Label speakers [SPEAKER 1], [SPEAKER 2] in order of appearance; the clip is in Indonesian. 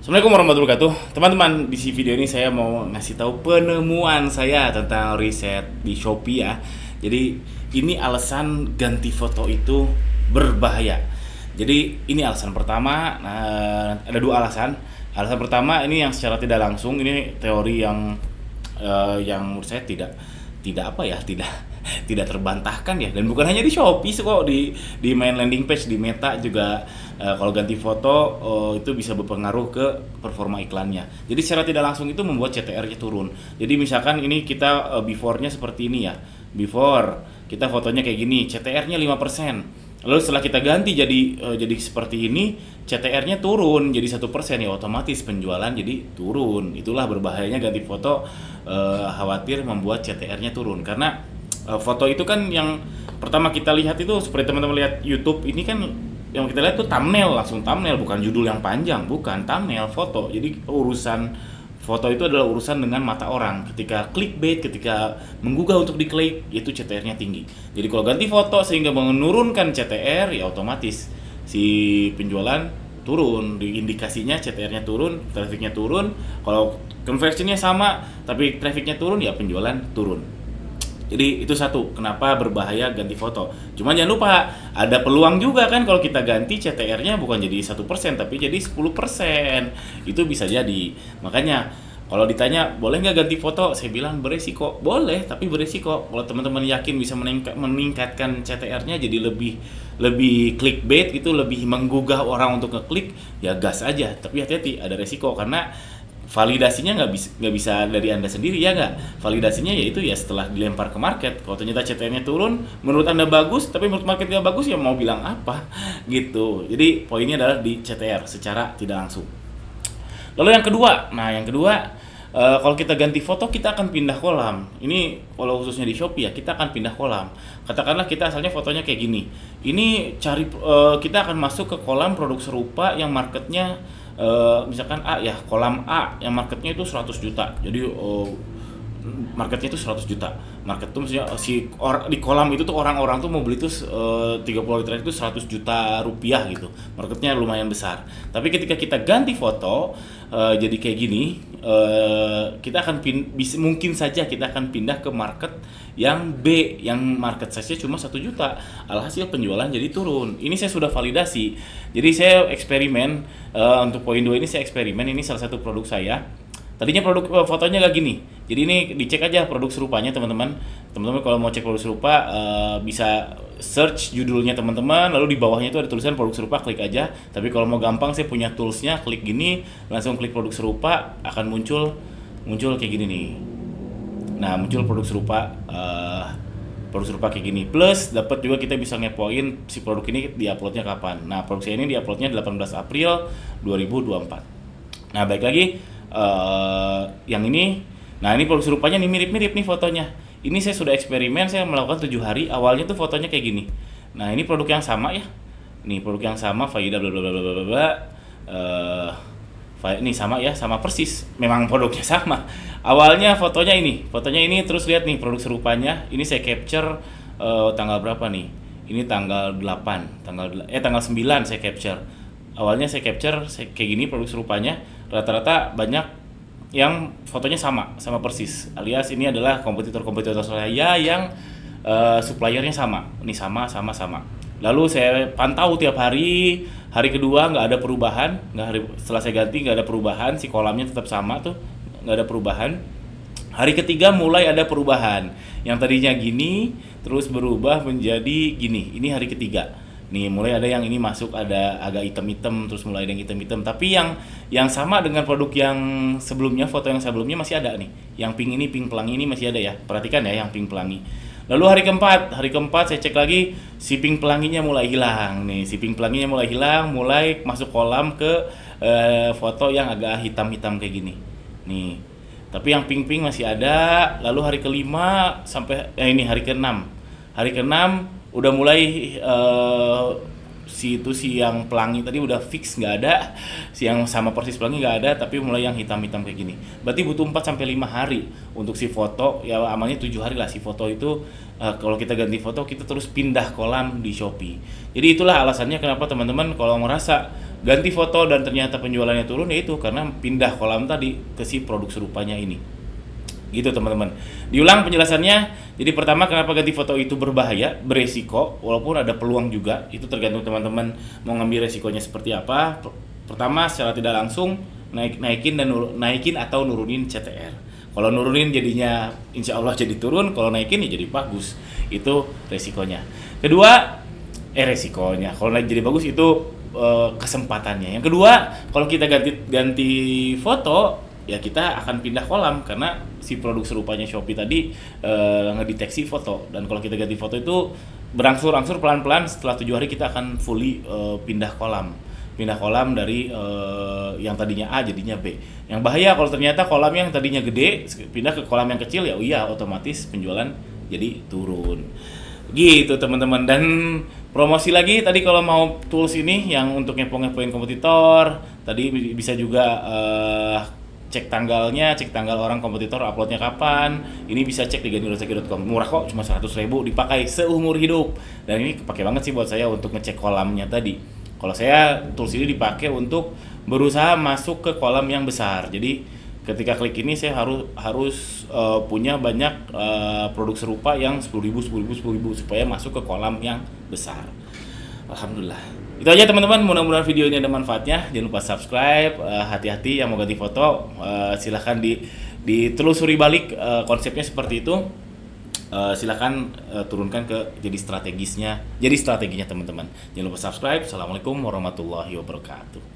[SPEAKER 1] Assalamualaikum warahmatullahi wabarakatuh. Teman-teman, di video ini saya mau ngasih tahu penemuan saya tentang riset di Shopee ya. Jadi, ini alasan ganti foto itu berbahaya. Jadi, ini alasan pertama. Nah, ada dua alasan. Alasan pertama ini yang secara tidak langsung, ini teori yang menurut saya tidak apa ya, tidak tidak terbantahkan ya, dan bukan hanya di Shopee sih kok, di main landing page di Meta juga. Kalau ganti foto itu bisa berpengaruh ke performa iklannya. Jadi secara tidak langsung itu membuat CTR-nya turun. Jadi misalkan ini kita before-nya seperti ini ya. Before kita fotonya kayak gini, CTR-nya 5%. Lalu setelah kita ganti jadi seperti ini, CTR-nya turun jadi 1%, ya otomatis penjualan jadi turun. Itulah berbahayanya ganti foto, khawatir membuat CTR-nya turun. Karena foto itu kan yang pertama kita lihat itu, seperti teman-teman lihat YouTube ini kan, yang kita lihat tuh thumbnail, langsung thumbnail, bukan judul yang panjang, bukan, thumbnail foto. Jadi urusan foto itu adalah urusan dengan mata orang. Ketika clickbait, ketika menggugah untuk diklik, itu CTR-nya tinggi. Jadi kalau ganti foto sehingga menurunkan CTR, ya otomatis si penjualan turun. Di indikasinya CTR-nya turun, trafficnya turun. Kalau conversion-nya sama tapi trafficnya turun, ya penjualan turun. Jadi itu satu, kenapa berbahaya ganti foto. Cuma jangan lupa, ada peluang juga kan kalau kita ganti CTR-nya bukan jadi 1% tapi jadi 10%. Itu bisa jadi. Makanya kalau ditanya boleh nggak ganti foto, saya bilang beresiko. Boleh, tapi beresiko. Kalau teman-teman yakin bisa meningkatkan CTR-nya jadi lebih clickbait, itu lebih menggugah orang untuk ngeklik, ya gas aja. Tapi hati-hati, ada resiko karena validasinya nggak bisa dari Anda sendiri, ya nggak. Validasinya yaitu ya setelah dilempar ke market. Kalau ternyata CTR-nya turun, menurut Anda bagus tapi menurut market nggak bagus, ya mau bilang apa gitu. Jadi poinnya adalah di CTR secara tidak langsung. Lalu yang kedua, kalau kita ganti foto kita akan pindah kolam. Ini kalau khususnya di Shopee ya, kita akan pindah kolam. Katakanlah kita asalnya fotonya kayak gini. Ini kita akan masuk ke kolam produk serupa yang marketnya misalkan A ya, kolam A yang marketnya itu 100 juta. Jadi marketnya itu 100 juta. Market tuh maksudnya di kolam itu tuh orang-orang tuh mau beli tuh 30 liter itu 100 juta rupiah gitu. Marketnya lumayan besar. Tapi ketika kita ganti foto jadi kayak gini, kita akan mungkin saja kita akan pindah ke market yang B, yang market size-nya cuma 1 juta. Alhasil penjualan jadi turun. Ini saya sudah validasi. Jadi saya eksperimen, untuk poin 2 ini saya eksperimen. Ini salah satu produk saya. Tadinya produk fotonya nggak gini. Jadi ini dicek aja produk serupanya, teman-teman. Teman-teman kalau mau cek produk serupa bisa search judulnya teman-teman, lalu di bawahnya itu ada tulisan produk serupa, klik aja. Tapi kalau mau gampang, saya punya toolsnya, klik gini, langsung klik produk serupa, akan muncul kayak gini nih. Nah, muncul produk serupa kayak gini. Plus dapat juga kita bisa ngepoin si produk ini diuploadnya kapan. Nah, produk saya ini diuploadnya 18 April 2024. Nah, baik lagi, yang ini, nah ini produk serupanya nih, mirip-mirip nih fotonya. Ini saya sudah eksperimen, saya melakukan 7 hari. Awalnya tuh fotonya kayak gini. Nah, ini produk yang sama ya. Nih produk yang sama, Faida bla bla bla bla bla. Ini sama ya, sama persis. Memang produknya sama. Awalnya fotonya ini terus lihat nih produk serupanya. Ini saya capture tanggal berapa nih? Ini tanggal 8, tanggal 9 saya capture. Awalnya saya capture kayak gini produk serupanya. Rata-rata banyak yang fotonya sama persis, alias ini adalah kompetitor saya yang suppliernya sama. Ini sama. Lalu saya pantau tiap hari. Hari kedua nggak ada perubahan, setelah saya ganti nggak ada perubahan, si kolamnya tetap sama tuh, nggak ada perubahan. Hari ketiga mulai ada perubahan, yang tadinya gini terus berubah menjadi gini. Ini hari ketiga. Nih mulai ada yang ini masuk, ada agak hitam-hitam, terus mulai ada yang hitam-hitam. Tapi yang sama dengan produk yang sebelumnya, foto yang sebelumnya masih ada nih. Yang pink ini, pink pelangi ini masih ada ya. Perhatikan ya yang pink pelangi. Lalu hari keempat saya cek lagi, si pink pelanginya mulai hilang nih. Si pink pelanginya mulai hilang, mulai masuk kolam ke foto yang agak hitam-hitam kayak gini. Nih. Tapi yang pink-pink masih ada. Lalu hari kelima sampai ini hari keenam. Hari keenam udah mulai si yang pelangi tadi udah fix nggak ada, si yang sama persis pelangi nggak ada, tapi mulai yang hitam-hitam kayak gini. Berarti butuh 4 sampai 5 hari untuk si foto, ya amalnya 7 hari lah si foto itu. Kalau kita ganti foto kita terus pindah kolam di Shopee. Jadi itulah alasannya kenapa teman-teman kalau merasa ganti foto dan ternyata penjualannya turun, ya itu karena pindah kolam tadi ke si produk serupanya ini. Gitu teman-teman. Diulang penjelasannya. Jadi pertama, kenapa ganti foto itu berbahaya, beresiko, walaupun ada peluang juga. Itu tergantung teman-teman mau ngambil resikonya seperti apa. Pertama, secara tidak langsung naikin atau nurunin CTR. Kalau nurunin jadinya insya Allah jadi turun, kalau naikin ya jadi bagus. Itu resikonya. Kedua, resikonya. Kalau naik jadi bagus itu kesempatannya. Yang kedua, kalau kita ganti foto, ya kita akan pindah kolam karena si produk serupanya Shopee tadi ngedeteksi foto, dan kalau kita ganti foto itu berangsur-angsur pelan-pelan setelah 7 hari kita akan fully pindah kolam dari yang tadinya A jadinya B. Yang bahaya kalau ternyata kolam yang tadinya gede pindah ke kolam yang kecil, ya iya otomatis penjualan jadi turun. Gitu teman-teman. Dan promosi lagi tadi, kalau mau tools ini yang untuk ngepoin kompetitor tadi bisa juga cek tanggal orang kompetitor uploadnya kapan. Ini bisa cek di gandirosaki.com. Murah kok, cuma 100.000 dipakai seumur hidup. Dan ini kepake banget sih buat saya untuk ngecek kolamnya tadi. Kalau saya tools ini dipakai untuk berusaha masuk ke kolam yang besar. Jadi ketika klik ini saya harus punya banyak produk serupa yang 10.000 supaya masuk ke kolam yang besar. Alhamdulillah. Itu aja teman-teman, mudah-mudahan video ini ada manfaatnya. Jangan lupa subscribe, hati-hati yang mau ganti foto, silahkan ditelusuri balik konsepnya seperti itu. Silahkan turunkan ke jadi strateginya teman-teman. Jangan lupa subscribe. Assalamualaikum warahmatullahi wabarakatuh.